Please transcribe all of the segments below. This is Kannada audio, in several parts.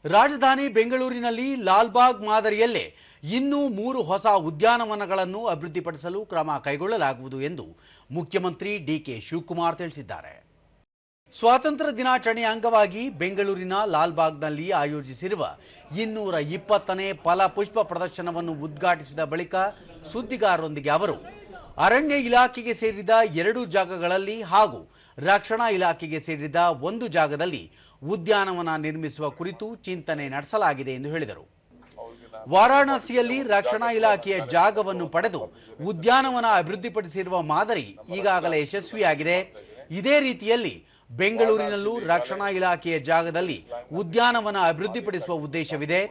ರಾಜಧಾನಿ ಬೆಂಗಳೂರಿನಲ್ಲಿ ಲಾಲ್ಬಾಗ್ ಮಾದರಿಯಲ್ಲೇ ಇನ್ನೂ 3 ಹೊಸ ಉದ್ಯಾನವನಗಳನ್ನು ಅಭಿವೃದ್ಧಿಪಡಿಸಲು ಕ್ರಮ ಕೈಗೊಳ್ಳಲಾಗುವುದು ಎಂದು ಮುಖ್ಯಮಂತ್ರಿ ಡಿಕೆ ಶಿವಕುಮಾರ್ ತಿಳಿಸಿದ್ದಾರೆ. ಸ್ವಾತಂತ್ರ್ಯ ದಿನಾಚರಣೆಯ ಅಂಗವಾಗಿ ಬೆಂಗಳೂರಿನ ಲಾಲ್ಬಾಗ್ನಲ್ಲಿ ಆಯೋಜಿಸಿರುವ 220ನೇ ಫಲಪುಷ್ಪ ಪ್ರದರ್ಶನವನ್ನು ಉದ್ಘಾಟಿಸಿದ ಬಳಿಕ ಸುದ್ದಿಗಾರರೊಂದಿಗೆ ಅವರು ಅರಣ್ಯ ಇಲಾಖೆಗೆ ಸೇರಿದ 2 ಜಾಗಗಳಲ್ಲಿ ಹಾಗೂ ರಕ್ಷಣಾ ಇಲಾಖೆಗೆ ಸೇರಿದ 1 ಜಾಗದಲ್ಲಿ ಉದ್ಯಾನವನ ನಿರ್ಮಿಸುವ ಕುರಿತು ಚಿಂತನೆ ನಡೆಸಲಾಗಿದೆ ಎಂದು ಹೇಳಿದರು. ವಾರಾಣಸಿಯಲ್ಲಿ ರಕ್ಷಣಾ ಇಲಾಖೆಯ ಜಾಗವನ್ನು ಪಡೆದು ಉದ್ಯಾನವನ ಅಭಿವೃದ್ಧಿಪಡಿಸಿರುವ ಮಾದರಿ ಈಗಾಗಲೇ ಯಶಸ್ವಿಯಾಗಿದೆ. ಇದೇ ರೀತಿಯಲ್ಲಿ ಬೆಂಗಳೂರಿನಲ್ಲೂ ರಕ್ಷಣಾ ಇಲಾಖೆಯ ಜಾಗದಲ್ಲಿ ಉದ್ಯಾನವನ ಅಭಿವೃದ್ಧಿಪಡಿಸುವ ಉದ್ದೇಶವಿದೆ.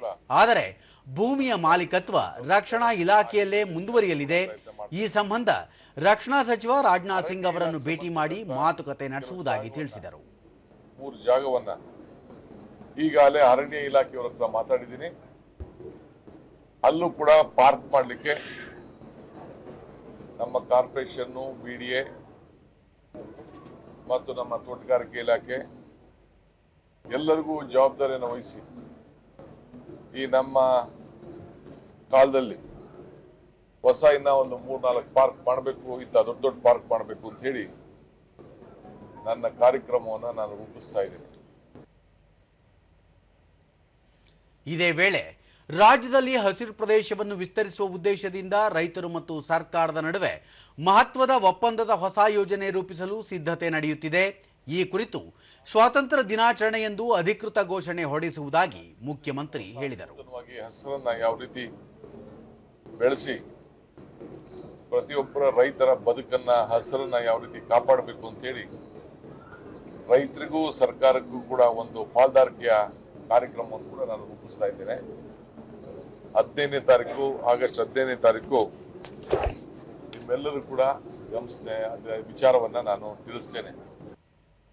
ಆದರೆ ಭೂಮಿಯ ಮಾಲೀಕತ್ವ ರಕ್ಷಣಾ ಇಲಾಖೆಯಲ್ಲೇ ಮುಂದುವರಿಯಲಿದೆ. ಈ ಸಂಬಂಧ ರಕ್ಷಣಾ ಸಚಿವ ರಾಜನಾಥ್ ಸಿಂಗ್ ಅವರನ್ನು ಭೇಟಿ ಮಾಡಿ ಮಾತುಕತೆ ನಡೆಸುವುದಾಗಿ ತಿಳಿಸಿದರು. 3 ಜಾಗವನ್ನ ಈಗಾಗಲೇ ಅರಣ್ಯ ಇಲಾಖೆಯವರ ಹತ್ರ ಮಾತಾಡಿದ್ದೀನಿ. ಅಲ್ಲೂ ಕೂಡ ಪಾರ್ಕ್ ಮಾಡಲಿಕ್ಕೆ ನಮ್ಮ ಕಾರ್ಪೊರೇಷನ್, ಬಿಡಿಎ ಮತ್ತು ನಮ್ಮ ತೋಟಗಾರಿಕೆ ಇಲಾಖೆ ಎಲ್ಲರಿಗೂ ಜವಾಬ್ದಾರಿಯನ್ನು ವಹಿಸಿ ಈ ನಮ್ಮ ಕಾಲದಲ್ಲಿ ಹೊಸ ಇನ್ನ ಒಂದು 3-4 ಪಾರ್ಕ್ ಮಾಡಬೇಕು, ಇಂಥ ದೊಡ್ಡ ದೊಡ್ಡ ಪಾರ್ಕ್ ಮಾಡಬೇಕು ಅಂತ ಹೇಳಿ ನನ್ನ ಕಾರ್ಯಕ್ರಮವನ್ನು ನಾನು ರೂಪಿಸ್ತಾ ಇದ್ದೇನೆ. ಇದೇ ವೇಳೆ ರಾಜ್ಯದಲ್ಲಿ ಹಸಿರು ಪ್ರದೇಶವನ್ನು ವಿಸ್ತರಿಸುವ ಉದ್ದೇಶದಿಂದ ರೈತರು ಮತ್ತು ಸರ್ಕಾರದ ನಡುವೆ ಮಹತ್ವದ ಒಪ್ಪಂದದ ಹೊಸ ಯೋಜನೆ ರೂಪಿಸಲು ಸಿದ್ಧತೆ ನಡೆಯುತ್ತಿದೆ. ಈ ಕುರಿತು ಸ್ವಾತಂತ್ರ್ಯ ದಿನಾಚರಣೆಯಂದು ಅಧಿಕೃತ ಘೋಷಣೆ ಹೊರಡಿಸುವುದಾಗಿ ಮುಖ್ಯಮಂತ್ರಿ ಹೇಳಿದರು. ಹಸಿರನ್ನ ಯಾವ ರೀತಿ ಬೆಳೆಸಿ ಪ್ರತಿಯೊಬ್ಬರ ರೈತರ ಬದುಕನ್ನ, ಹಸಿರನ್ನ ಯಾವ ರೀತಿ ಕಾಪಾಡಬೇಕು ಅಂತ ಹೇಳಿ ರೈತರಿಗೂ ಸರ್ಕಾರಕ್ಕೂ ಕೂಡ ಒಂದು ಪಾಲ್ದಾರಿಕೆಯ ಕಾರ್ಯಕ್ರಮವನ್ನು ಕೂಡ ನಾನು ರೂಪಿಸ್ತಾ ಇದ್ದೇನೆ. 15ನೇ ತಾರೀಕು, ಆಗಸ್ಟ್ 15ನೇ ತಾರೀಕು ನಿಮ್ಮೆಲ್ಲರೂ ಕೂಡ ಗಮನಿಸಿದೆ ವಿಚಾರವನ್ನ ನಾನು ತಿಳಿಸ್ತೇನೆ.